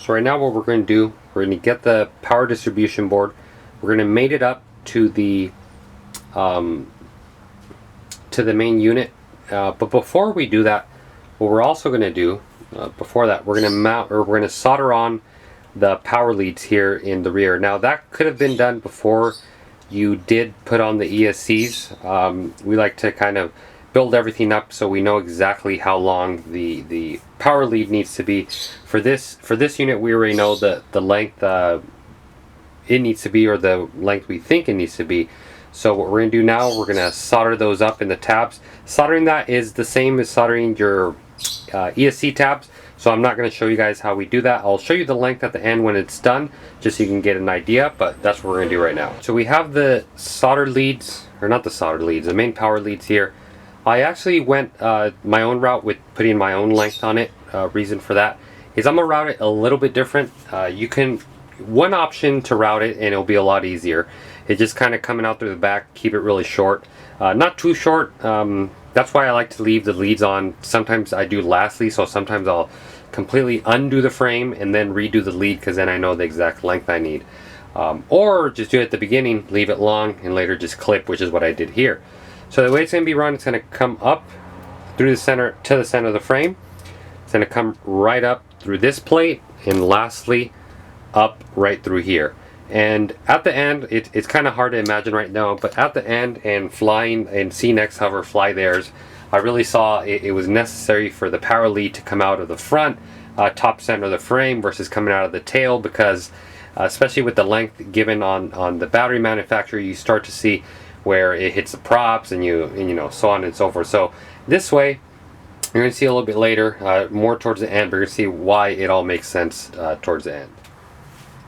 So right now what we're going to do, we're going to get the power distribution board. We're going to mate it up to the main unit. But before we do that, what we're also going to do, before that, we're going to mount, or we're going to solder on the power leads here in the rear. Now that could have been done before you did put on the ESCs. We like to kind of build everything up so we know exactly how long the power lead needs to be. For this unit, we already know the length it needs to be, or the length we think it needs to be. So what we're going to do now, we're going to solder those up in the tabs. Soldering that is the same as soldering your ESC tabs, so I'm not going to show you guys how we do that. I'll show you the length at the end when it's done, just so you can get an idea, but that's what we're going to do right now. So we have the soldered leads, or not the soldered leads, the main power leads here. I actually went my own route with putting my own length on it. Reason for that is I'm going to route it a little bit different. You can, one option to route it and it'll be a lot easier. It's just kind of coming out through the back, keep it really short. Not too short. That's why I like to leave the leads on. Sometimes I do lastly, so sometimes I'll completely undo the frame and then redo the lead, because then I know the exact length I need. Or just do it at the beginning, leave it long, and later just clip, which is what I did here. So the way it's going to be run, it's going to come up through the center to the center of the frame. It's going to come right up through this plate, and lastly up right through here. And at the end, it's kind of hard to imagine right now, but at the end, and flying and seeing Xhover fly theirs, I really saw it was necessary for the power lead to come out of the front, top center of the frame, versus coming out of the tail, because especially with the length given on the battery manufacturer, you start to see where it hits the props, and you know, so on and so forth. So this way, you're going to see a little bit later, more towards the end, but you're going to see why it all makes sense towards the end.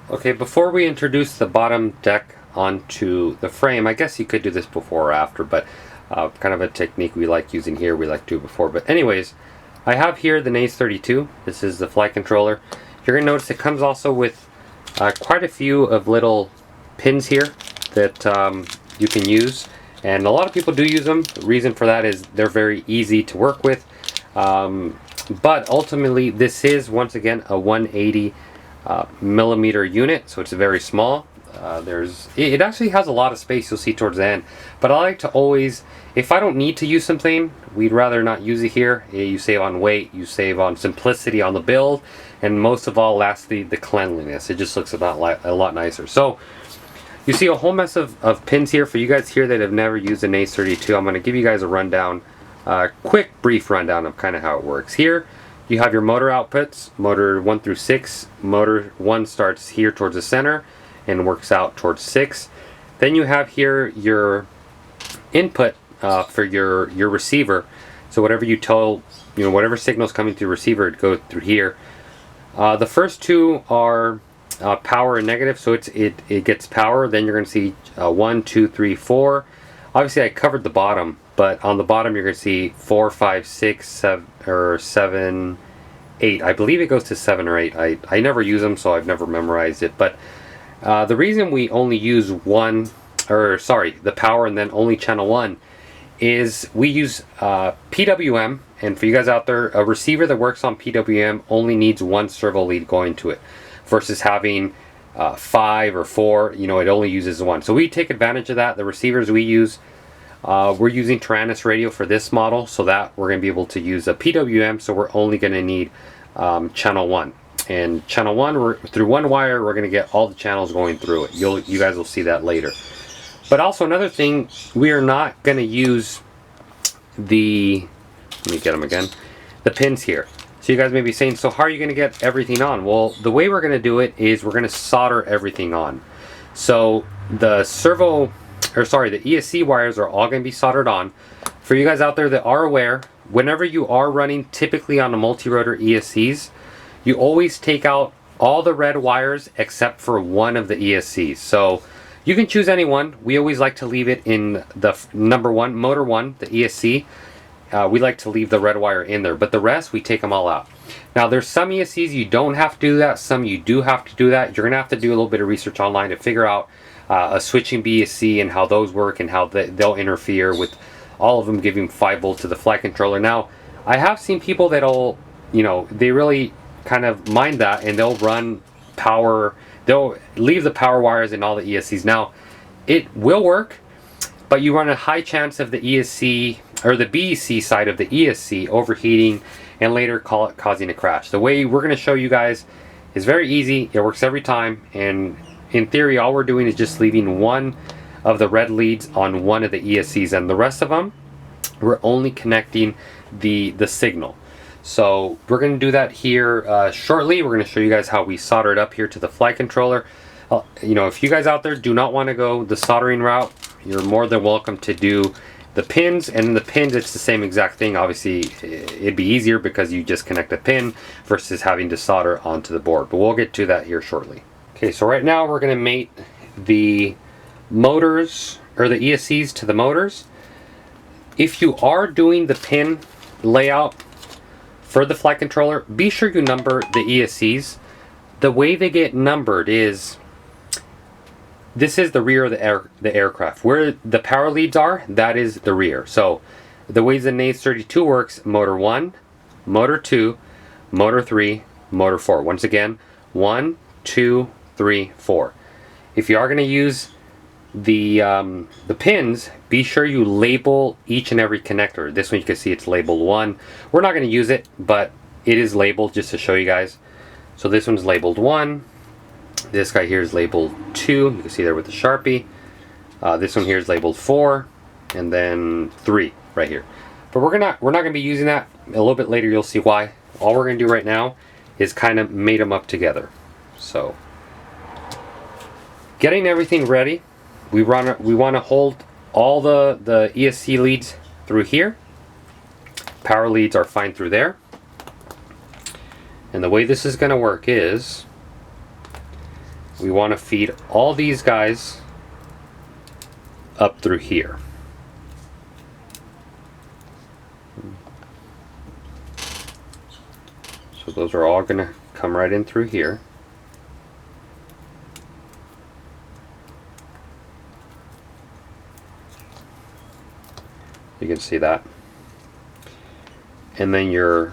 Okay, before we introduce the bottom deck onto the frame, I guess you could do this before or after, but kind of a technique we like using here, we like to do before. But anyways, I have here the NACE 32. This is the flight controller. You're going to notice it comes also with quite a few of little pins here that you can use. And a lot of people do use them. The reason for that is they're very easy to work with. But ultimately, this is, once again, a 180 millimeter unit, so it's very small. It actually has a lot of space, you'll see towards the end, but I like to always, if I don't need to use something, we'd rather not use it here. You save on weight, you save on simplicity on the build, and most of all, lastly, the cleanliness. It just looks a lot nicer. So you see a whole mess of pins here. For you guys here that have never used an NACE 32, I'm going to give you guys a rundown, quick brief rundown of kind of how it works. Here you have your motor outputs, motor 1 through 6. Motor 1 starts here towards the center and works out towards 6. Then you have here your input for your receiver. So whatever you tell, whatever signal's coming through receiver, it goes through here. The first two are power and negative, so it gets power. Then you're going to see 1, 2, 3, 4. Obviously I covered the bottom, but on the bottom you're going to see 4, 5, 6, 7, or 7, 8. I believe it goes to 7 or 8. I never use them, so I've never memorized it. But the reason we only use the power and then only channel 1 is we use PWM. And for you guys out there, a receiver that works on PWM only needs 1 servo lead going to it, versus having 5 or 4. It only uses 1. So we take advantage of that. The receivers we use, we're using Taranis radio for this model, so that we're going to be able to use a PWM, so we're only going to need channel 1. And channel 1, through 1 wire, we're going to get all the channels going through it. You guys will see that later. But also another thing, we are not going to use the, let me get them again, the pins here. So you guys may be saying, so how are you going to get everything on? Well, the way we're going to do it is we're going to solder everything on. So the the ESC wires are all going to be soldered on. For you guys out there that are aware, whenever you are running typically on the multi-rotor ESCs, you always take out all the red wires except for one of the ESCs. So you can choose any one. We always like to leave it in the number 1, motor 1, the ESC. We like to leave the red wire in there, but the rest we take them all out. Now there's some ESCs you don't have to do that, some you do have to do that. You're going to have to do a little bit of research online to figure out a switching BSC and how those work and how they'll interfere with all of them giving 5 volt to the flight controller. Now I have seen people that'll, they really kind of mind that, and they'll run power. They'll leave the power wires in all the ESCs. Now, it will work, but you run a high chance of the ESC or the BEC side of the ESC overheating and later causing a crash. The way we're going to show you guys is very easy. It works every time, and in theory, all we're doing is just leaving one of the red leads on one of the ESCs, and the rest of them, we're only connecting the signal. So we're going to do that here shortly. We're going to show you guys how we solder it up here to the flight controller. You know, if you guys out there do not want to go the soldering route, you're more than welcome to do the pins. And in the pins, it's the same exact thing. Obviously, it'd be easier because you just connect a pin versus having to solder onto the board. But we'll get to that here shortly. Okay, so right now we're going to mate the motors or the ESCs to the motors. If you are doing the pin layout for the flight controller, be sure you number the ESCs. The way they get numbered is, this is the rear of the aircraft. Where the power leads are, that is the rear. So the way the NACE 32 works, motor 1, motor 2, motor 3, motor 4. Once again, 1, 2, 3, 4. If you are going to use the pins, be sure you label each and every connector. This one you can see it's labeled 1. We're not going to use it, but it is labeled just to show you guys. So this one's labeled 1. This guy here is labeled 2. You can see there with the Sharpie. This one here is labeled 4, and then 3 right here. But we're not going to be using that. A little bit later you'll see why. All we're going to do right now is kind of mate them up together. So getting everything ready. We want to hold all the ESC leads through here. Power leads are fine through there. And the way this is going to work is, we want to feed all these guys up through here. So those are all going to come right in through here. You can see that. And then your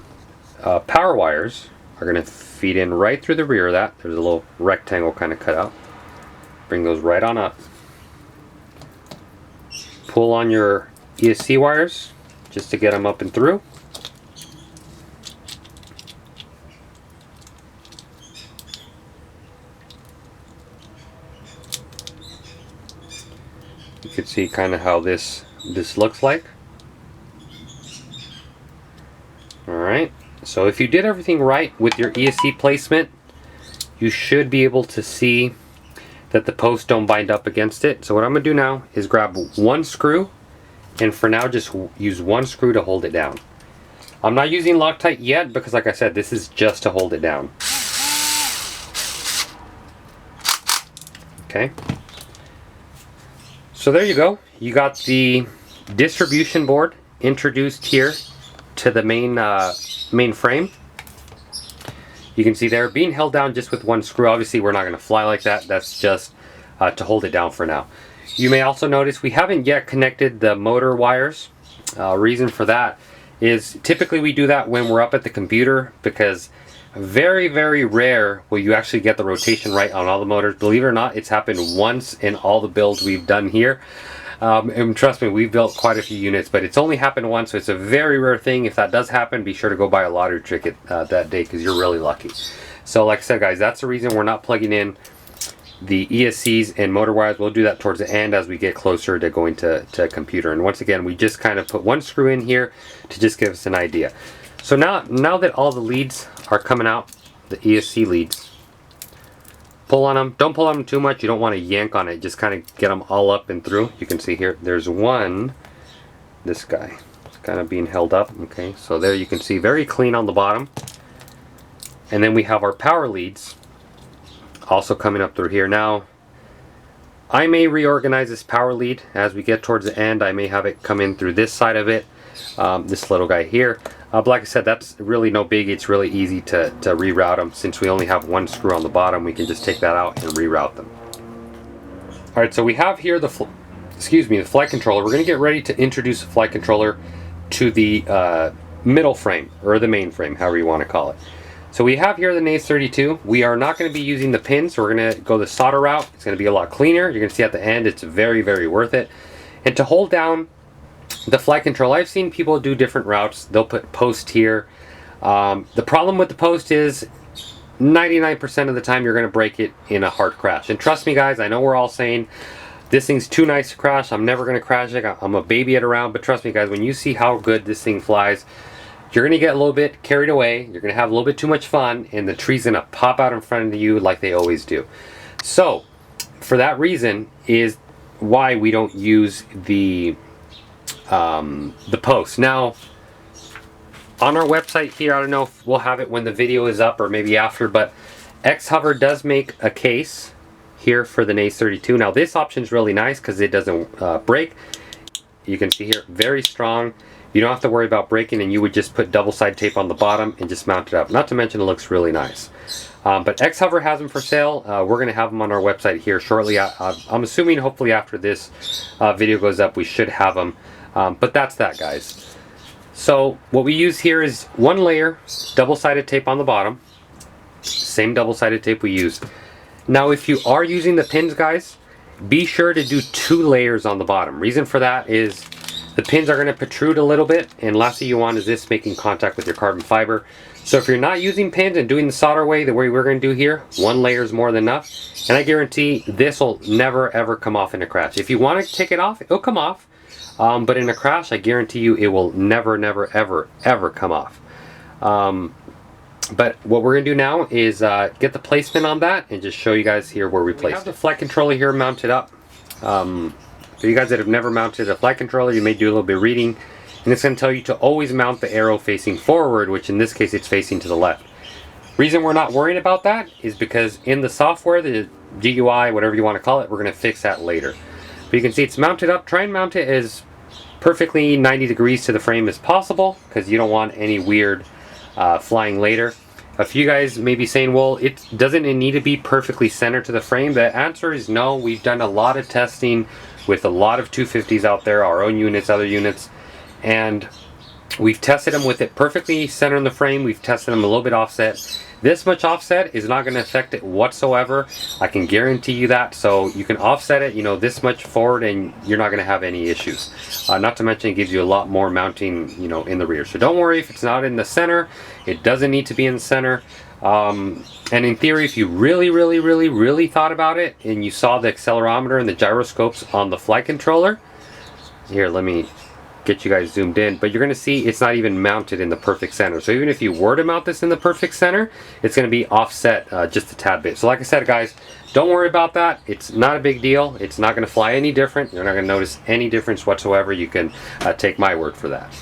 power wires are going to feed in right through the rear of that. There's a little rectangle kind of cut out. Bring those right on up. Pull on your ESC wires just to get them up and through. You can see kind of how this looks like. Alright, so if you did everything right with your ESC placement, you should be able to see that the posts don't bind up against it. So what I'm going to do now is grab one screw, and for now just use one screw to hold it down. I'm not using Loctite yet because, like I said, this is just to hold it down. Okay. So there you go. You got the distribution board introduced here to the main frame. You can see there being held down just with one screw. Obviously we're not going to fly like that. That's just to hold it down for now. You may also notice we haven't yet connected the motor wires. Reason for that is typically we do that when we're up at the computer, because very, very rare will you actually get the rotation right on all the motors. Believe it or not, it's happened once in all the builds we've done here. And trust me, we've built quite a few units, but it's only happened once, so it's a very rare thing. If that does happen, be sure to go buy a lottery ticket that day, because you're really lucky. So like I said, guys, that's the reason we're not plugging in the ESCs and motor wires. We'll do that towards the end as we get closer to going to computer. And once again, we just kind of put one screw in here to just give us an idea. So now that all the leads are coming out, the ESC leads, pull on them. Don't pull on them too much. You don't want to yank on it. Just kind of get them all up and through. You can see here, there's one, this guy, it's kind of being held up. Okay, so there you can see very clean on the bottom. And then we have our power leads also coming up through here. Now, I may reorganize this power lead as we get towards the end. I may have it come in through this side of it, this little guy here. But like I said, that's really no big. It's really easy to reroute them. Since we only have one screw on the bottom, we can just take that out and reroute them. All right, so we have here the flight controller. We're going to get ready to introduce the flight controller to the middle frame, or the main frame, however you want to call it. So we have here the Naze 32. We are not going to be using the pins, so we're going to go the solder route. It's going to be a lot cleaner. You're going to see at the end it's very, very worth it. And to hold down the flight control, I've seen people do different routes. They'll put post here. The problem with the post is 99% of the time you're going to break it in a hard crash. And trust me guys, I know we're all saying this thing's too nice to crash. I'm never going to crash it. I'm a baby it around. But trust me guys, when you see how good this thing flies, you're going to get a little bit carried away. You're going to have a little bit too much fun. And the tree's going to pop out in front of you like they always do. So for that reason is why we don't use the post. Now, on our website here, I don't know if we'll have it when the video is up or maybe after, but Xhover does make a case here for the Naze 32. Now this option is really nice because it doesn't break. You can see here, very strong. You don't have to worry about breaking, and you would just put double side tape on the bottom and just mount it up. Not to mention it looks really nice. But Xhover has them for sale. We're going to have them on our website here shortly. I'm assuming hopefully after this video goes up we should have them. But that's that guys. So what we use here is one layer double-sided tape on the bottom. Same double-sided tape we used. Now if you are using the pins guys, be sure to do 2 layers on the bottom. Reason for that is the pins are going to protrude a little bit, and last thing you want is this making contact with your carbon fiber. So if you're not using pins and doing the solder way, the way we're going to do here, 1 layer is more than enough. And I guarantee this will never ever come off in a crash. If you want to take it off, it'll come off. But in a crash, I guarantee you it will never, never, ever, ever come off. But what we're going to do now is get the placement on that and just show you guys here where we place it. We have the flight controller here mounted up. For you guys that have never mounted a flight controller, you may do a little bit of reading. And it's going to tell you to always mount the arrow facing forward, which in this case it's facing to the left. Reason we're not worrying about that is because in the software, the GUI, whatever you want to call it, we're going to fix that later. But you can see it's mounted up. Try and mount it as perfectly 90 degrees to the frame as possible, because you don't want any weird flying later. A few guys may be saying, well, doesn't it need to be perfectly centered to the frame? The answer is no. We've done a lot of testing with a lot of 250s out there, our own units, other units, and we've tested them with it perfectly centered in the frame. We've tested them a little bit offset. This much offset is not going to affect it whatsoever. I can guarantee you that. So you can offset it, you know, this much forward, and you're not going to have any issues. Not to mention it gives you a lot more mounting, you know, in the rear. So don't worry if it's not in the center. It doesn't need to be in the center. And in theory, if you really thought about it and you saw the accelerometer and the gyroscopes on the flight controller, here, let me get you guys zoomed in, but you're going to see it's not even mounted in the perfect center. So even if you were to mount this in the perfect center, it's going to be offset just a tad bit. So like I said guys, don't worry about that. It's not a big deal. It's not going to fly any different. You're not going to notice any difference whatsoever. You can take my word for that.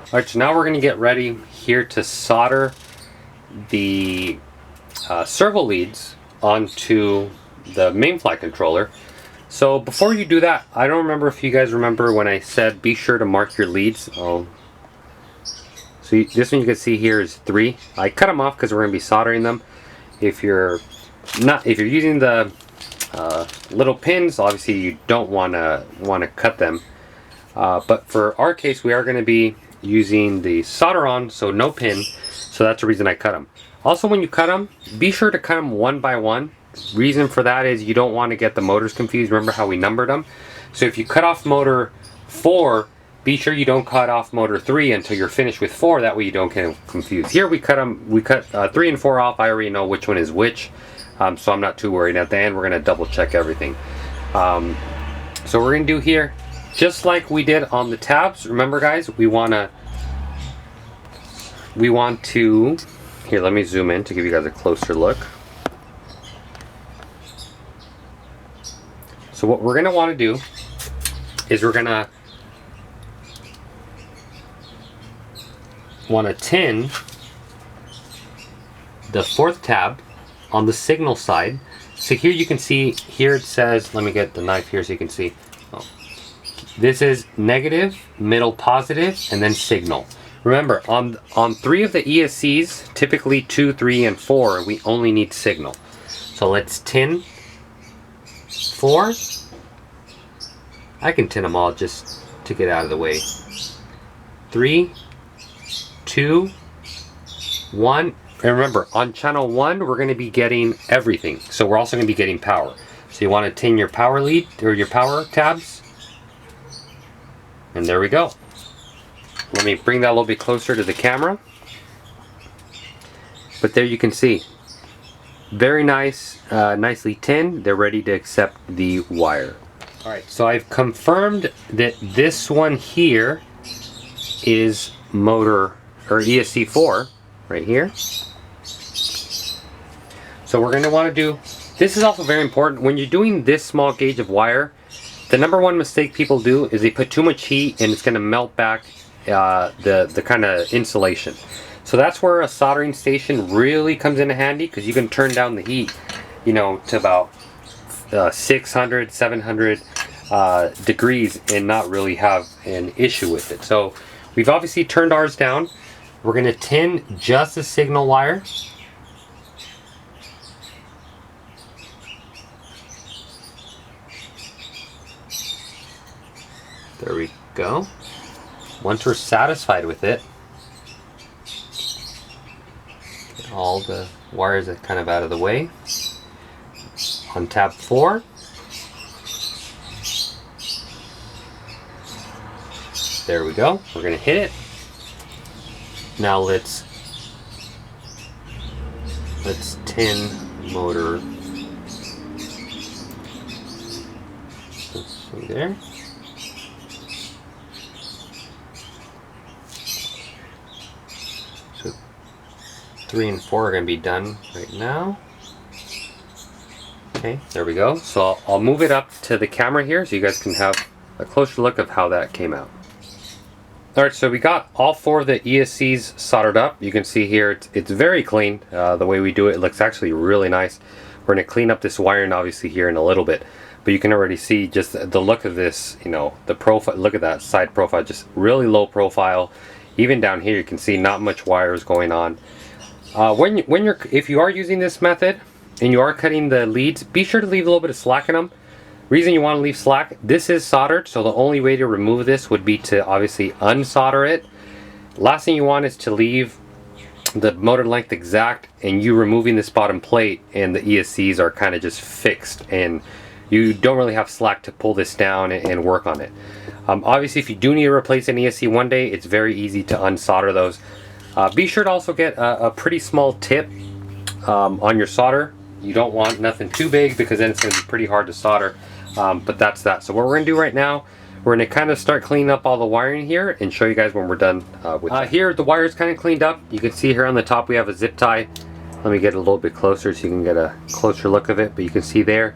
Alright, so now we're going to get ready here to solder the servo leads onto the main flight controller. So before you do that, I don't remember if you guys remember when I said be sure to mark your leads. So this one you can see here is 3. I cut them off because we're going to be soldering them. If you're using the little pins, obviously you don't want to cut them. But for our case, we are going to be using the solder on, so no pin. So that's the reason I cut them. Also, when you cut them, be sure to cut them one by one. Reason for that is you don't want to get the motors confused. Remember how we numbered them? So if you cut off motor 4, be sure you don't cut off motor 3 until you're finished with 4. That way you don't get confused. Here we cut 3 and 4 off. I already know which one is which, so I'm not too worried. At the end, we're going to double check everything. So we're going to do here, just like we did on the tabs. Remember guys, we want to, here, let me zoom in to give you guys a closer look. So what we're going to want to do is we're going to want to tin the 4th tab on the signal side. So here you can see, here it says, let me get the knife here so you can see. Oh. This is negative, middle positive, and then signal. Remember, on 3 of the ESCs, typically 2, 3, and 4, we only need signal. So let's tin 4. I can tin them all just to get out of the way. 3, 2, 1, And remember, on channel 1, we're going to be getting everything. So we're also going to be getting power. So you want to tin your power lead, or your power tabs. And there we go. Let me bring that a little bit closer to the camera. But there you can see. Very nice, nicely tinned. They're ready to accept the wire. Alright, so I've confirmed that this one here is motor, or ESC4, right here. So we're going to want to do, this is also very important, when you're doing this small gauge of wire, the number one mistake people do is they put too much heat and it's going to melt back the kind of insulation. So that's where a soldering station really comes in handy, because you can turn down the heat, you know, to about 600, 700 degrees and not really have an issue with it. So we've obviously turned ours down. We're going to tin just the signal wire. There we go. Once we're satisfied with it, get all the wires are kind of out of the way. On tab 4, there we go. We're going to hit it. Now let's tin motor. Let's see there. So 3 and 4 are going to be done right now. Okay, there we go. So I'll move it up to the camera here so you guys can have a closer look of how that came out. Alright, so we got all 4 of the ESCs soldered up. You can see here it's very clean. The way we do it, it looks actually really nice. We're going to clean up this wiring obviously here in a little bit. But you can already see just the look of this, you know, the profile. Look at that side profile, just really low profile. Even down here you can see not much wires going on. If you are using this method and you are cutting the leads, be sure to leave a little bit of slack in them. Reason you want to leave slack, this is soldered, so the only way to remove this would be to obviously unsolder it. Last thing you want is to leave the motor length exact and you removing this bottom plate and the ESCs are kind of just fixed and you don't really have slack to pull this down and work on it. Obviously if you do need to replace an ESC one day, it's very easy to unsolder those. Be sure to also get a pretty small tip on your solder. You don't want nothing too big because then it's going to be pretty hard to solder. But that's that. So what we're going to do right now, we're going to kind of start cleaning up all the wiring here and show you guys when we're done with that. Here the wire is kind of cleaned up. You can see here on the top we have a zip tie. Let me get a little bit closer so you can get a closer look of it. But you can see there,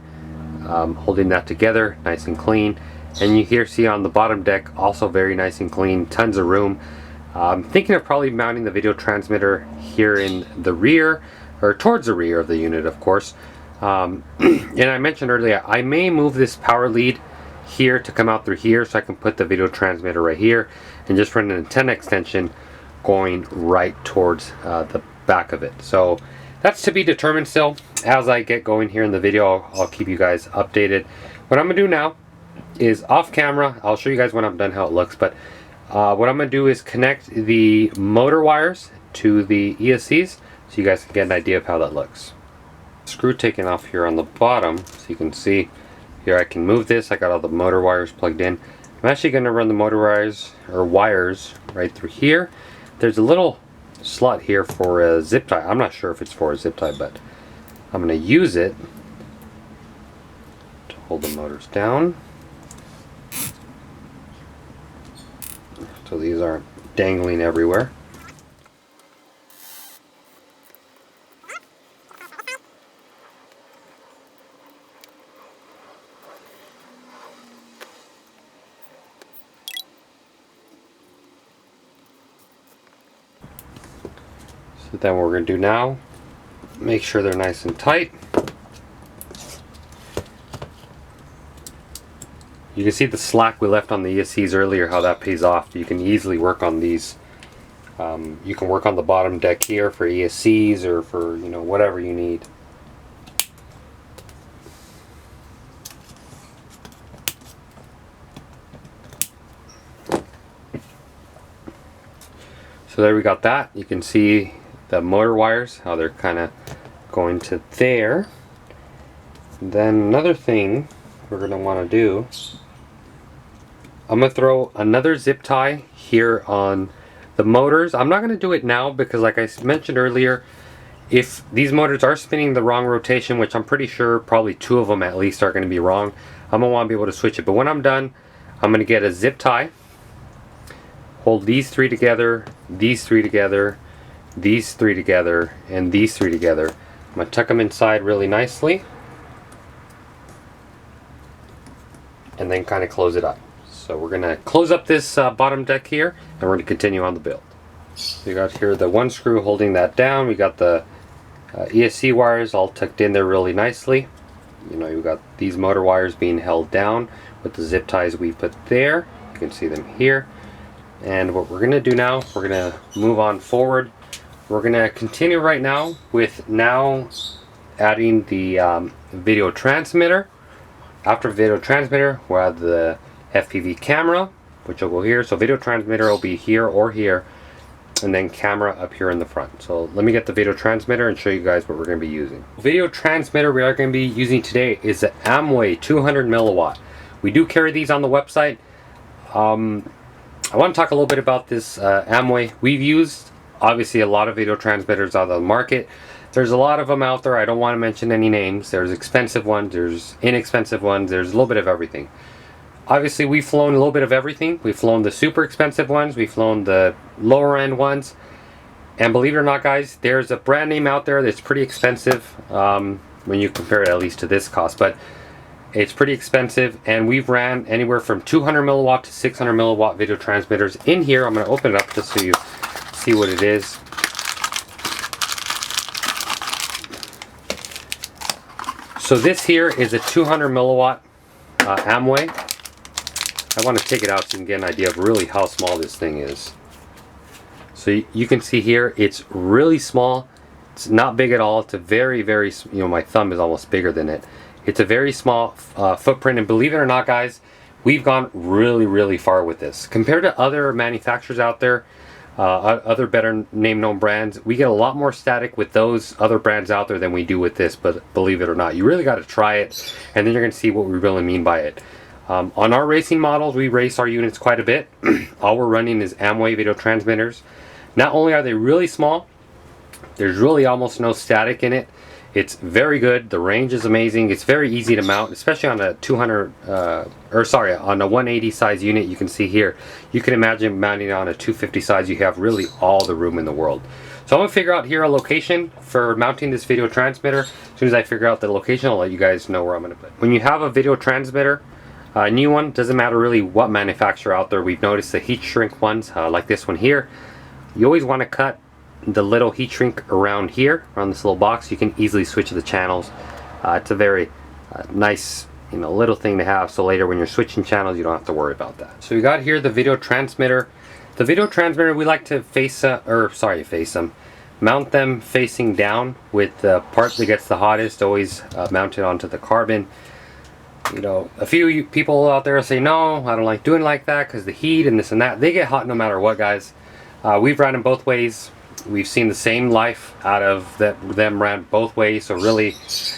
holding that together, nice and clean. And you here see on the bottom deck, also very nice and clean, tons of room. I'm thinking of probably mounting the video transmitter here in the rear, or towards the rear of the unit, of course. And I mentioned earlier, I may move this power lead here to come out through here so I can put the video transmitter right here and just run an antenna extension going right towards the back of it. So that's to be determined still. As I get going here in the video, I'll keep you guys updated. What I'm going to do now is off camera, I'll show you guys when I'm done how it looks, but what I'm going to do is connect the motor wires to the ESCs so you guys can get an idea of how that looks. Screw taken off here on the bottom, so you can see here I can move this. I got all the motor wires plugged in. I'm actually going to run the motor wires right through here. There's a little slot here for a zip tie. I'm not sure if it's for a zip tie, but I'm going to use it to hold the motors down so these aren't dangling everywhere. So then what we're going to do now, make sure they're nice and tight. You can see the slack we left on the ESCs earlier, how that pays off. You can easily work on these. You can work on the bottom deck here for ESCs or for, you know, whatever you need. So there we got that. You can see the motor wires, how they're kind of going to there. Then another thing we're going to want to do, I'm going to throw another zip tie here on the motors. I'm not going to do it now because, like I mentioned earlier, if these motors are spinning the wrong rotation, which I'm pretty sure probably 2 of them at least are going to be wrong, I'm going to want to be able to switch it. But when I'm done, I'm going to get a zip tie, hold these 3 together, these 3 together, these 3 together, and these 3 together. I'm going to tuck them inside really nicely, and then kind of close it up. So we're going to close up this bottom deck here, and we're going to continue on the build. So you got here the 1 screw holding that down. We got the ESC wires all tucked in there really nicely. You know, you've got these motor wires being held down with the zip ties we put there. You can see them here. And what we're going to do now, we're going to move on forward. We're going to continue right now with adding the video transmitter. After video transmitter, we'll add the FPV camera, which will go here. So video transmitter will be here or here, and then camera up here in the front. So let me get the video transmitter and show you guys what we're going to be using. Video transmitter we are going to be using today is the Amway 200 milliwatt. We do carry these on the website. I want to talk a little bit about this Amway. We've used obviously a lot of video transmitters out of the market. There's a lot of them out there. I don't want to mention any names. There's expensive ones, there's inexpensive ones, there's a little bit of everything. Obviously we've flown a little bit of everything. We've flown the super expensive ones, we've flown the lower end ones, and believe it or not guys, there's a brand name out there that's pretty expensive when you compare it at least to this cost, but it's pretty expensive, and we've ran anywhere from 200 milliwatt to 600 milliwatt video transmitters in here. I'm going to open it up just so you see what it is. So this here is a 200 milliwatt Amway. I want to take it out so you can get an idea of really how small this thing is. So you can see here, it's really small. It's not big at all. It's a very, very, you know, my thumb is almost bigger than it. It's a very small footprint, and believe it or not guys, we've gone really, really far with this. Compared to other manufacturers out there, other better name-known brands, we get a lot more static with those other brands out there than we do with this, but believe it or not, you really got to try it, and then you're going to see what we really mean by it. On our racing models, we race our units quite a bit. All we're running is Amway video transmitters. Not only are they really small, there's really almost no static in it. It's very good. The range is amazing. It's very easy to mount, especially on a 180 size unit. You can see here, you can imagine mounting it on a 250 size. You have really all the room in the world. So I'm going to figure out here a location for mounting this video transmitter. As soon as I figure out the location, I'll let you guys know where I'm going to put it. When you have a video transmitter, a new one, doesn't matter really what manufacturer out there. We've noticed the heat shrink ones, like this one here, you always want to cut the little heat shrink around here, around this little box. You can easily switch the channels. It's a very nice, you know, little thing to have, so later when you're switching channels you don't have to worry about that. So we got here the video transmitter. The video transmitter, we like to mount them facing down, with the part that gets the hottest always mounted onto the carbon. You know, a few people out there say, no, I don't like doing like that because the heat and this and that. They get hot no matter what, guys. We've ran them both ways. We've seen the same life out of them ran both ways, so really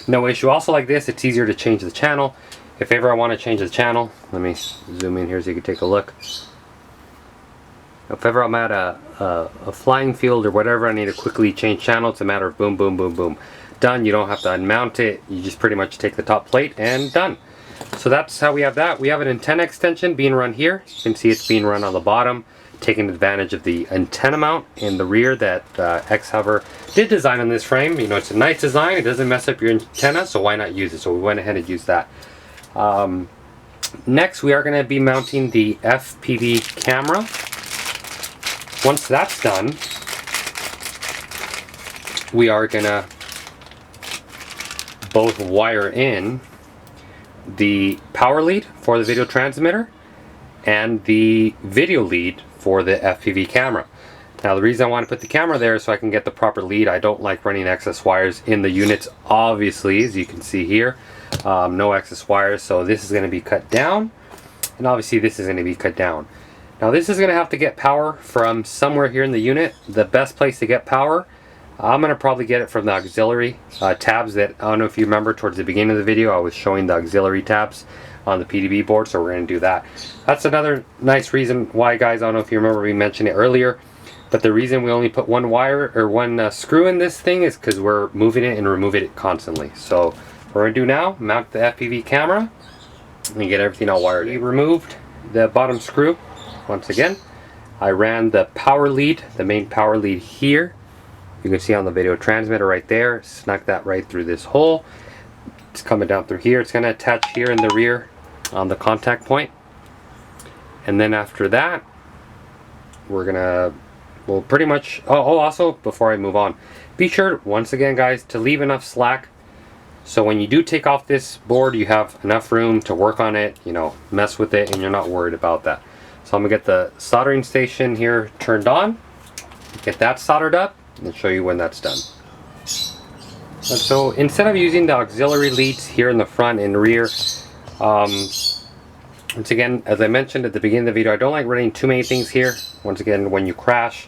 no issue. Also, like this, it's easier to change the channel. If ever I want to change the channel, let me zoom in here so you can take a look. If ever I'm at a flying field or whatever, I need to quickly change channel. It's a matter of boom, boom, boom, boom. Done. You don't have to unmount it. You just pretty much take the top plate and done. So that's how we have that. We have an antenna extension being run here. You can see it's being run on the bottom, taking advantage of the antenna mount in the rear that Xhover did design on this frame. You know, it's a nice design. It doesn't mess up your antenna, so why not use it? So we went ahead and used that. Next, we are going to be mounting the FPV camera. Once that's done, we are going to both wire in the power lead for the video transmitter and the video lead for the FPV camera. Now the reason I want to put the camera there is so I can get the proper lead. I don't like running excess wires in the units, obviously, as you can see here. No excess wires, so this is going to be cut down, and obviously this is going to be cut down. Now this is going to have to get power from somewhere here in the unit. The best place to get power I'm going to probably get it from the auxiliary tabs that, I don't know if you remember towards the beginning of the video, I was showing the auxiliary tabs on the PDB board, so we're going to do that. That's another nice reason why, guys, I don't know if you remember me mentioned it earlier, but the reason we only put one wire or one screw in this thing is because we're moving it and removing it constantly. So what we're going to do now, mount the FPV camera and get everything all wired in. We removed the bottom screw once again. I ran the power lead, the main power lead here. You can see on the video transmitter right there, snuck that right through this hole. It's coming down through here. It's going to attach here in the rear on the contact point. And then after that, we're going to, well, pretty much, also, before I move on, be sure, once again, guys, to leave enough slack. So when you do take off this board, you have enough room to work on it, you know, mess with it, and you're not worried about that. So I'm going to get the soldering station here turned on, get that soldered up, and show you when that's done. And so instead of using the auxiliary leads here in the front and rear, once again, as I mentioned at the beginning of the video, I don't like running too many things here. Once again, when you crash,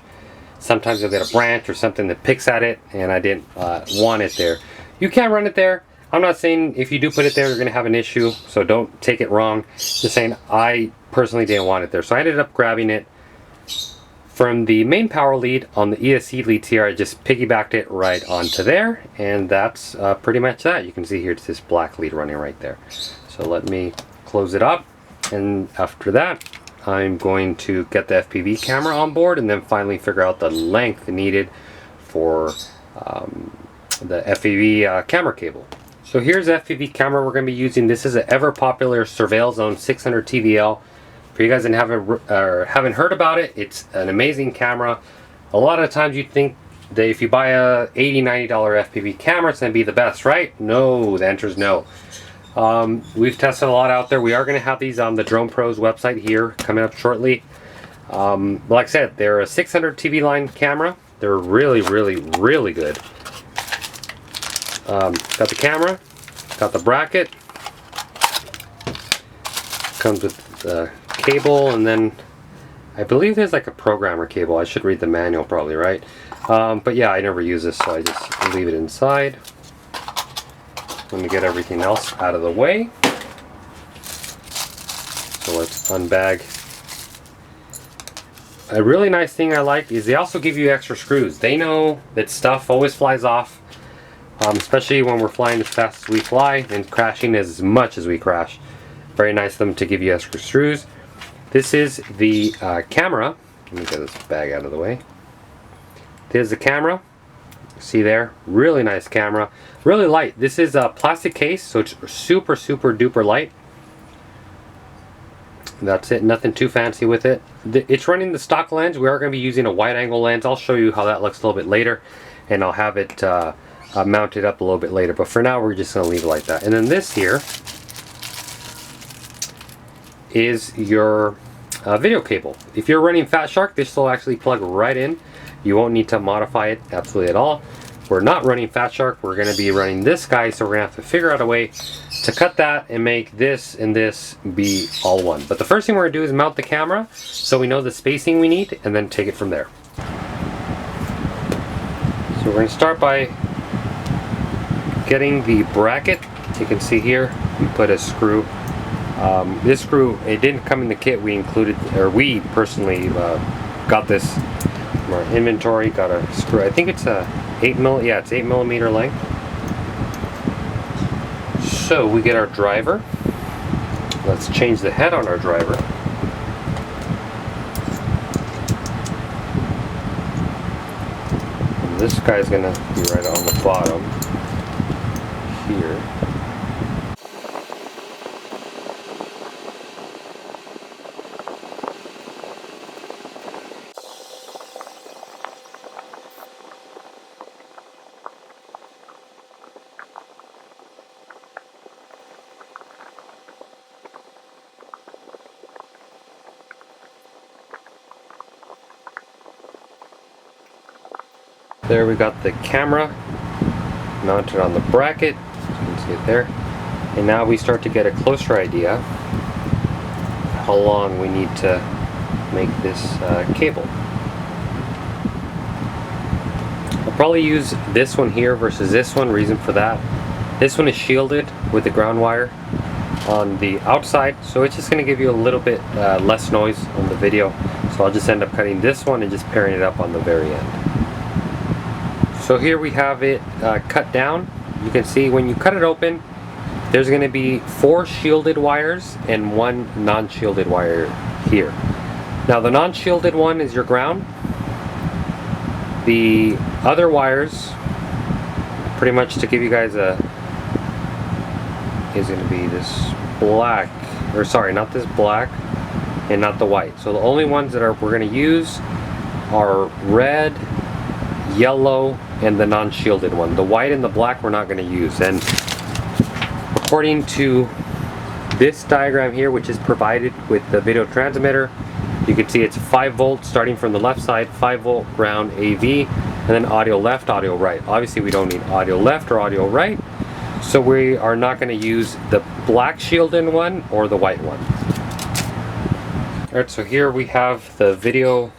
sometimes you'll get a branch or something that picks at it, and I didn't want it there. You can run it there. I'm not saying if you do put it there, you're going to have an issue, so don't take it wrong. Just saying I personally didn't want it there. So I ended up grabbing it from the main power lead on the ESC leads here. I just piggybacked it right onto there, and that's pretty much that. You can see here it's this black lead running right there. So let me close it up, and after that I'm going to get the FPV camera on board and then finally figure out the length needed for the FPV camera cable. So here's the FPV camera we're going to be using. This is an ever popular Surveil Zone 600 TVL. For you guys that haven't heard about it, it's an amazing camera. A lot of times you think that if you buy a $80, $90 FPV camera, it's going to be the best, right? No, the answer is no. We've tested a lot out there. We are going to have these on the Drone Pros website here coming up shortly. Like I said, they're a 600 TV line camera. They're really, really, really good. Got the camera, got the bracket, comes with the cable, and then I believe there's like a programmer cable. I should read the manual probably, right? But yeah, I never use this, so I just leave it inside. Let me get everything else out of the way. So let's unbag. A really nice thing I like is they also give you extra screws. They know that stuff always flies off. Especially when we're flying as fast as we fly and crashing as much as we crash. Very nice of them to give you extra screws. This is the camera. Let me get this bag out of the way. There's the camera. See there? Really nice camera. Really light. This is a plastic case, so it's super, super duper light. That's it. Nothing too fancy with it. It's running the stock lens. We are going to be using a wide angle lens. I'll show you how that looks a little bit later, and I'll have it mounted up a little bit later, but for now we're just going to leave it like that. And then this here is your video cable. If you're running Fat Shark, this will actually plug right in. You won't need to modify it absolutely at all. We're not running Fat Shark. We're going to be running this guy, so we're going to have to figure out a way to cut that and make this and this be all one. But the first thing we're going to do is mount the camera so we know the spacing we need, and then take it from there. So we're going to start by getting the bracket. You can see here we put a screw. This screw, it didn't come in the kit. We included, or we personally got this from our inventory. Got a screw. I think it's a 8mm. It's 8mm length. So we get our driver. Let's change the head on our driver. And this guy's gonna be right on the bottom here. There we got the camera mounted on the bracket, so you can see it there. And now we start to get a closer idea how long we need to make this cable. I'll probably use this one here versus this one. Reason for that, this one is shielded with the ground wire on the outside, so it's just going to give you a little bit less noise on the video. So I'll just end up cutting this one and just pairing it up on the very end. So here we have it cut down. You can see when you cut it open, there's going to be 4 shielded wires and 1 non-shielded wire here. Now the non-shielded one is your ground. The other wires, pretty much to give you guys a, is going to be this black, or sorry, not this black and not the white. So the only ones that we're going to use are red, yellow, and the non-shielded one. The white and the black we're not going to use. And according to this diagram here, which is provided with the video transmitter, you can see it's 5 volts starting from the left side, 5 volt ground AV, and then audio left, audio right. Obviously we don't need audio left or audio right, so we are not going to use the black shielded one or the white one. Alright, so here we have the video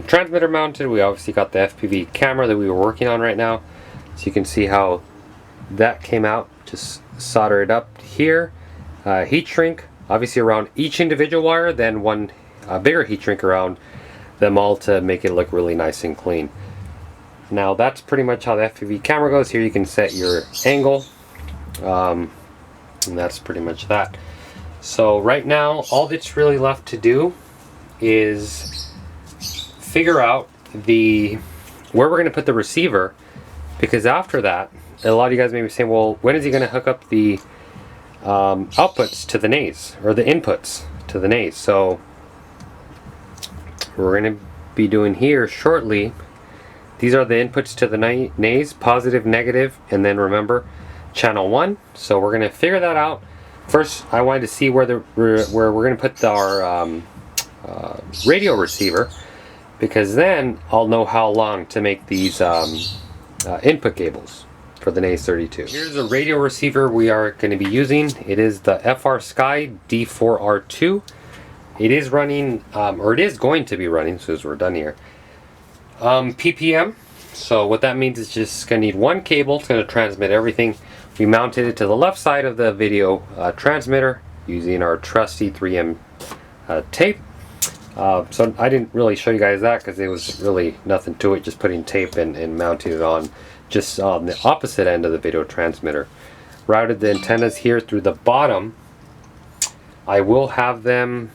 transmitter mounted. We obviously got the FPV camera that we were working on right now, so you can see how that came out. Just solder it up here, heat shrink obviously around each individual wire, then one bigger heat shrink around them all to make it look really nice and clean. Now that's pretty much how the FPV camera goes. Here you can set your angle, and that's pretty much that. So right now all that's really left to do is figure out where we're going to put the receiver, because after that, a lot of you guys may be saying, well, when is he going to hook up the outputs to the nays, or the inputs to the nays? So we're going to be doing here shortly, these are the inputs to the nays, positive, negative, and then remember channel 1. So we're going to figure that out. First I wanted to see where we're going to put our radio receiver, because then I'll know how long to make these input cables for the NAYS 32. Here's a radio receiver we are going to be using. It is the FR Sky D4R2. It is running, or it is going to be running, as soon as we're done here, PPM. So what that means is just going to need one cable. It's going to transmit everything. We mounted it to the left side of the video transmitter using our trusty 3M tape. So I didn't really show you guys that because there was really nothing to it, just putting tape and mounting it on just on the opposite end of the video transmitter. Routed the antennas here through the bottom. I will have them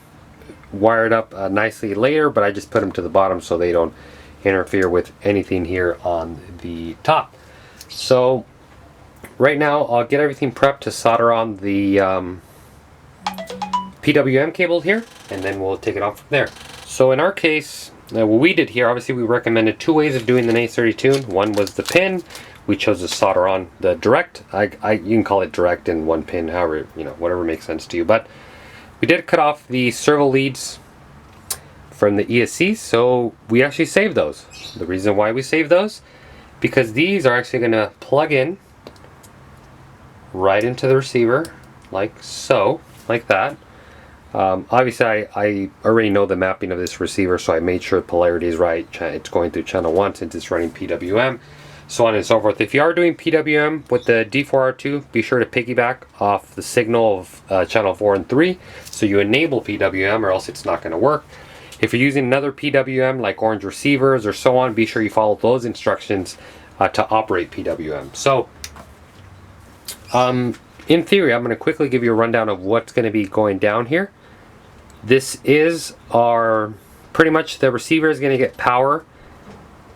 wired up nicely later, but I just put them to the bottom so they don't interfere with anything here on the top. So right now I'll get everything prepped to solder on the PWM cable here, and then we'll take it off from there. So in our case, what we did here, obviously we recommended 2 ways of doing the NAYS 32. One was the pin. We chose to solder on the direct. You can call it direct in one pin, however, whatever makes sense to you. But we did cut off the servo leads from the ESCs, so we actually saved those. The reason why we saved those, because these are actually going to plug in right into the receiver, like so, like that. Obviously I already know the mapping of this receiver, so I made sure the polarity is right. It's going through channel 1 since it's running PWM, so on and so forth. If you are doing PWM with the D4R2, be sure to piggyback off the signal of channel 4 and 3, so you enable PWM, or else it's not going to work. If you're using another PWM like orange receivers or so on, be sure you follow those instructions to operate PWM. So in theory, I'm going to quickly give you a rundown of what's going to be going down here. This is our, pretty much the receiver is going to get power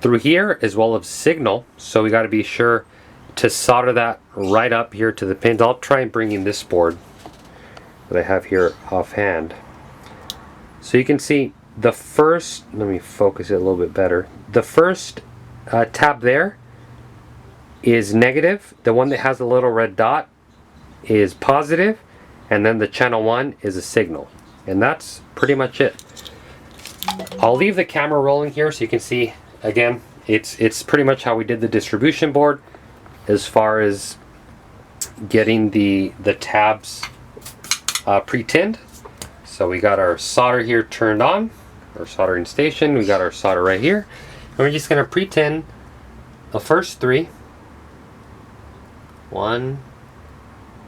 through here as well as signal, so we got to be sure to solder that right up here to the pins. I'll try and bring in this board that I have here offhand. So you can see the first, let me focus it a little bit better. The first tab there is negative. The one that has a little red dot is positive, and then the channel 1 is a signal. And that's pretty much it. I'll leave the camera rolling here so you can see, again, it's pretty much how we did the distribution board as far as getting the tabs pre-tinned. So we got our solder here turned on, our soldering station. We got our solder right here, and we're just going to pre-tin the first 3. 1,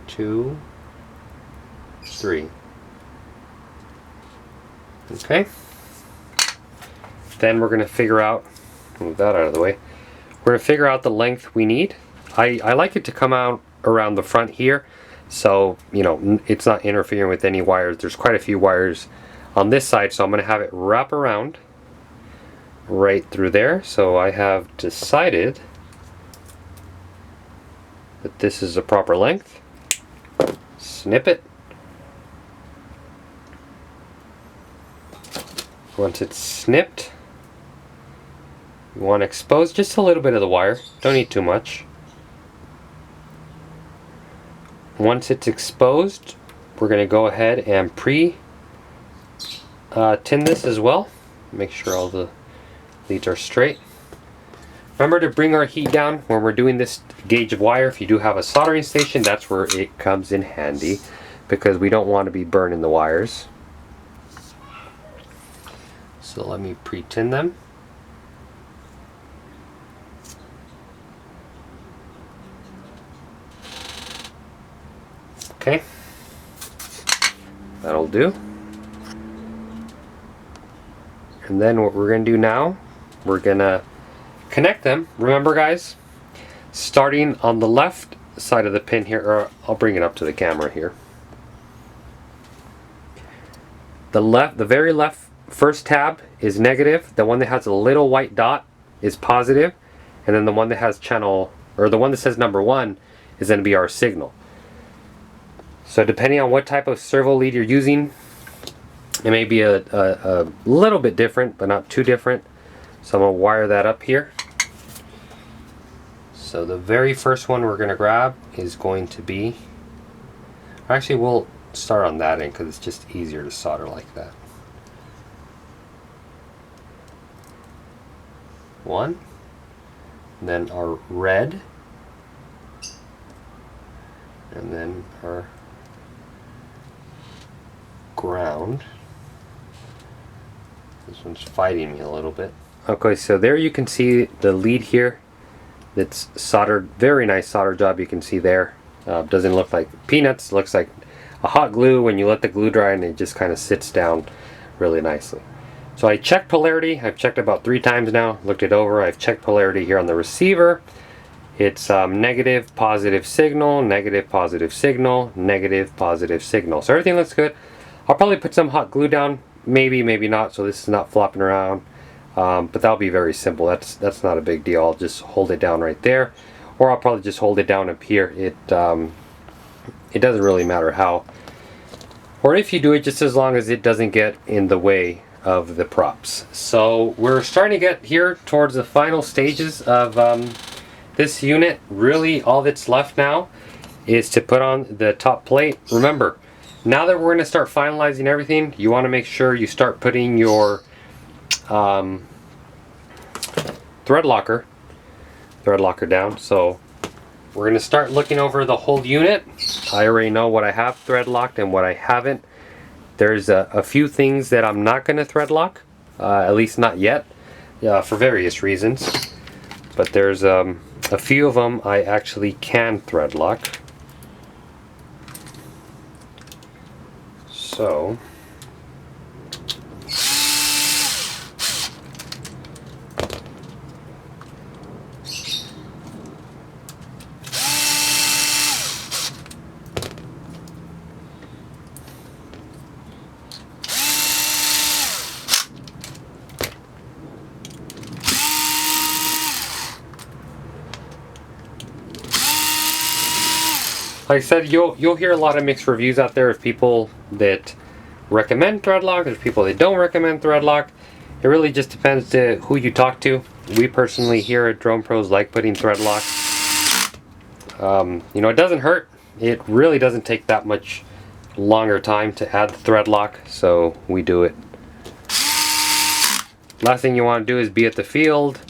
2, 3. Okay. Then we're going to figure out, move that out of the way, we're going to figure out the length we need. I like it to come out around the front here, so you know it's not interfering with any wires. There's quite a few wires on this side, so I'm going to have it wrap around right through there. So I have decided that this is the proper length. Snip it. Once it's snipped, you want to expose just a little bit of the wire. Don't need too much. Once it's exposed, we're going to go ahead and tin this as well. Make sure all the leads are straight. Remember to bring our heat down when we're doing this gauge of wire. If you do have a soldering station, that's where it comes in handy, because we don't want to be burning the wires. So let me pre-tin them. Okay, that'll do. And then what we're going to do now, we're going to connect them. Remember guys, starting on the left side of the pin here, or I'll bring it up to the camera here. The very left first tab is negative. The one that has a little white dot is positive, and then the one that has channel, or the one that says number 1, is going to be our signal. So depending on what type of servo lead you're using, it may be a little bit different, but not too different. So I'm going to wire that up here. So the very first one we're going to grab is going to be, actually we'll start on that end because it's just easier to solder like that. 1, and then our red, and then our ground. This one's fighting me a little bit. Okay, so there you can see the lead here that's soldered. Very nice solder job, you can see there. Doesn't look like peanuts, looks like a hot glue when you let the glue dry, and it just kind of sits down really nicely. So I checked polarity. I've checked about 3 times now, looked it over. I've checked polarity here on the receiver. It's negative, positive signal, negative, positive signal, negative, positive signal. So everything looks good. I'll probably put some hot glue down, maybe, maybe not, so this is not flopping around. But that'll be very simple. That's not a big deal. I'll just hold it down right there, or I'll probably just hold it down up here. It doesn't really matter how, or if you do it, just as long as it doesn't get in the way of the props. So we're starting to get here towards the final stages of this unit. Really all that's left now is to put on the top plate. Remember, now that we're going to start finalizing everything, you want to make sure you start putting your thread locker down. So we're going to start looking over the whole unit. I already know what I have thread locked and what I haven't. There's a few things that I'm not going to thread lock, at least not yet, for various reasons. But there's a few of them I actually can thread lock. So like I said, you'll hear a lot of mixed reviews out there of people that recommend thread lock. There's people that don't recommend thread lock. It really just depends to who you talk to. We personally here at Drone Pros like putting thread lock. You know, it doesn't hurt. It really doesn't take that much longer time to add the thread lock, so we do it. Last thing you want to do is be at the field,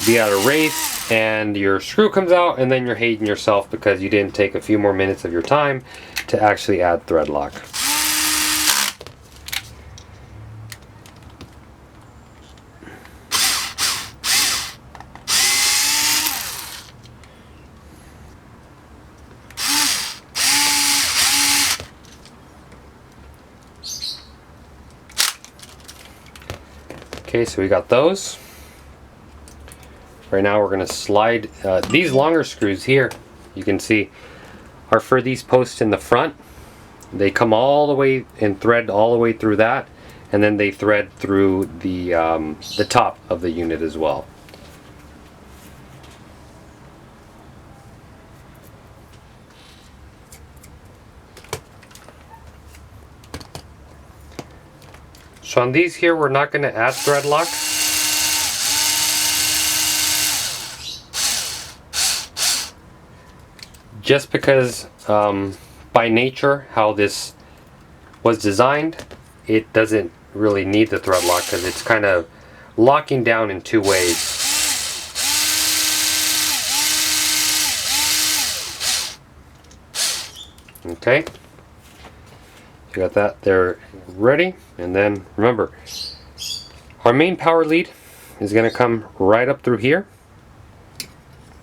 be at a race, and your screw comes out, and then you're hating yourself because you didn't take a few more minutes of your time to actually add thread lock. Okay, so we got those. Right now we're going to slide these longer screws here, you can see, are for these posts in the front. They come all the way and thread all the way through that, and then they thread through the top of the unit as well. So on these here, we're not going to add thread lock. Just because by nature how this was designed, it doesn't really need the thread lock because it's kind of locking down in two ways. Okay, you got that there ready, and then remember, our main power lead is going to come right up through here,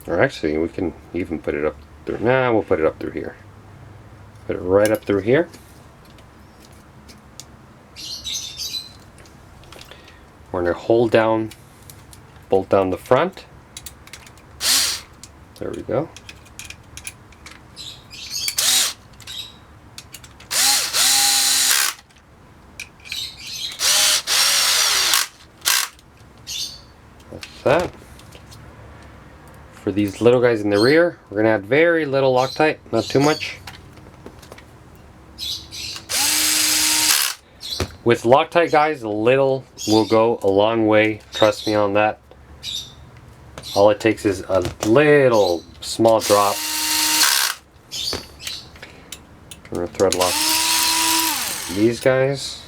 or actually we can even put it up through. Nah, we'll put it up through here. Put it right up through here. We're going to hold down, bolt down the front. There we go. That's that. For these little guys in the rear, we're going to add very little Loctite, not too much. With Loctite, guys, a little will go a long way. Trust me on that. All it takes is a little small drop. I'm going to thread lock these guys.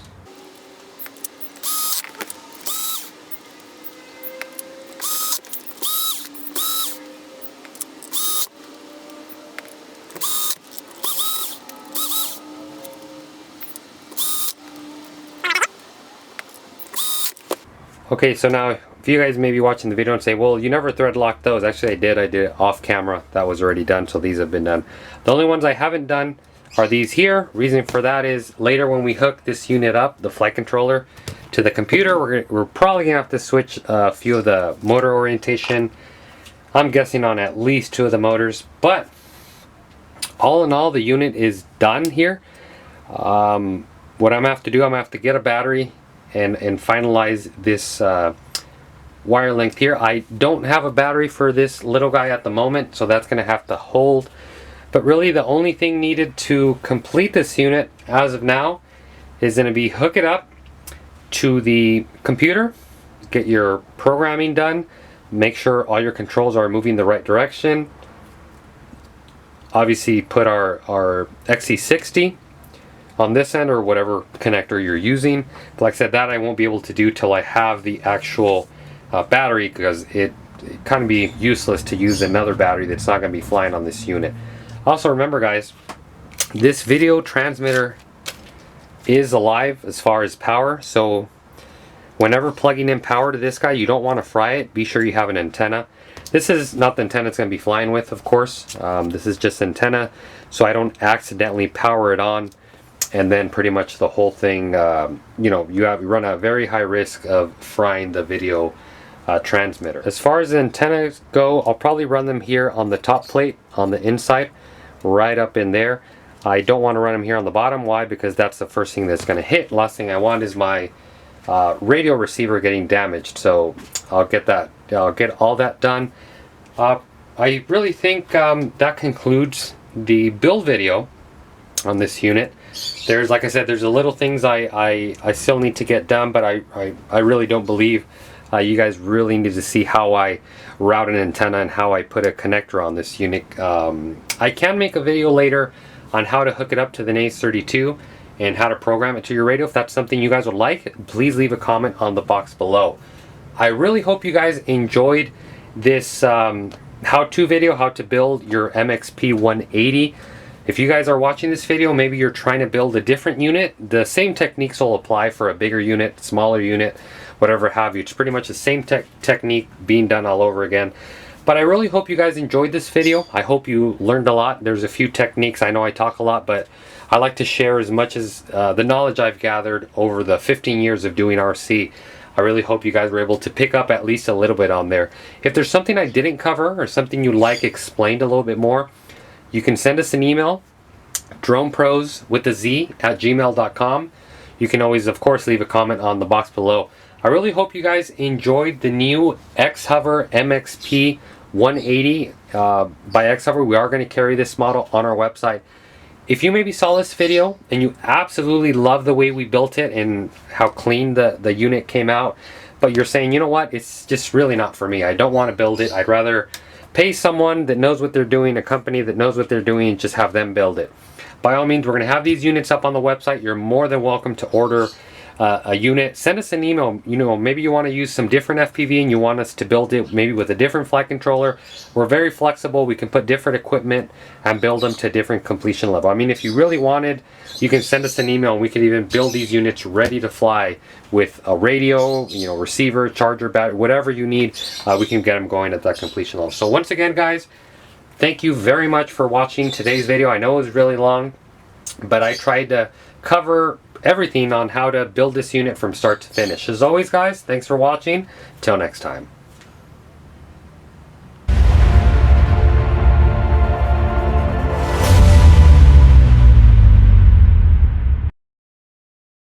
Okay, so now if you guys may be watching the video and say, well, you never thread locked those. Actually, I did it off camera. That was already done, so these have been done. The only ones I haven't done are these here. Reason for that is later when we hook this unit up, the flight controller, to the computer, we're probably gonna have to switch a few of the motor orientation. I'm guessing on at least 2 of the motors, but all in all, the unit is done here. What I'm gonna have to do, I'm gonna have to get a battery and finalize this wire length here. I don't have a battery for this little guy at the moment, so that's gonna have to hold. But really the only thing needed to complete this unit as of now is gonna be hook it up to the computer, get your programming done, make sure all your controls are moving the right direction. Obviously put our XC60 on this end or whatever connector you're using. But like I said, that I won't be able to do till I have the actual battery, because it kind of be useless to use another battery that's not going to be flying on this unit. Also remember, guys, this video transmitter is alive as far as power, so whenever plugging in power to this guy, you don't want to fry it. Be sure you have an antenna. This is not the antenna it's going to be flying with, of course. This is just antenna, so I don't accidentally power it on and then pretty much the whole thing, you know, you run a very high risk of frying the video transmitter. As far as the antennas go, I'll probably run them here on the top plate on the inside, right up in there. I don't want to run them here on the bottom. Why? Because that's the first thing that's going to hit. Last thing I want is my radio receiver getting damaged. So I'll get that. I'll get all that done. I really think that concludes the build video on this unit. There's, like I said, there's a little things I still need to get done, but I really don't believe you guys really need to see how I route an antenna and how I put a connector on this unit. I can make a video later on how to hook it up to the NACE32 and how to program it to your radio. If that's something you guys would like, please leave a comment on the box below. I really hope you guys enjoyed this how-to video, how to build your MXP 180. If you guys are watching this video, maybe you're trying to build a different unit, the same techniques will apply for a bigger unit, smaller unit, whatever have you. It's pretty much the same technique being done all over again. But I really hope you guys enjoyed this video. I hope you learned a lot. There's a few techniques. I know I talk a lot, but I like to share as much as the knowledge I've gathered over the 15 years of doing RC. I really hope you guys were able to pick up at least a little bit on there. If there's something I didn't cover or something you'd like explained a little bit more, you can send us an email, dronepros@gmail.com. You can always, of course, leave a comment on the box below. I really hope you guys enjoyed the new Xhover MXP 180 by Xhover. We are going to carry this model on our website. If you maybe saw this video and you absolutely love the way we built it and how clean the unit came out, but you're saying, you know what, it's just really not for me. I don't want to build it. I'd rather pay someone that knows what they're doing, a company that knows what they're doing, and just have them build it. By all means, we're going to have these units up on the website. You're more than welcome to order a unit. Send us an email. You know, maybe you want to use some different FPV and you want us to build it maybe with a different flight controller. We're very flexible. We can put different equipment and build them to different completion level. I mean, if you really wanted, you can send us an email and we could even build these units ready to fly with a radio, you know, receiver, charger, battery, whatever you need. We can get them going at that completion level. So once again, guys, thank you very much for watching today's video. I know it was really long, but I tried to cover everything on how to build this unit from start to finish. As always, guys, thanks for watching. Till next time.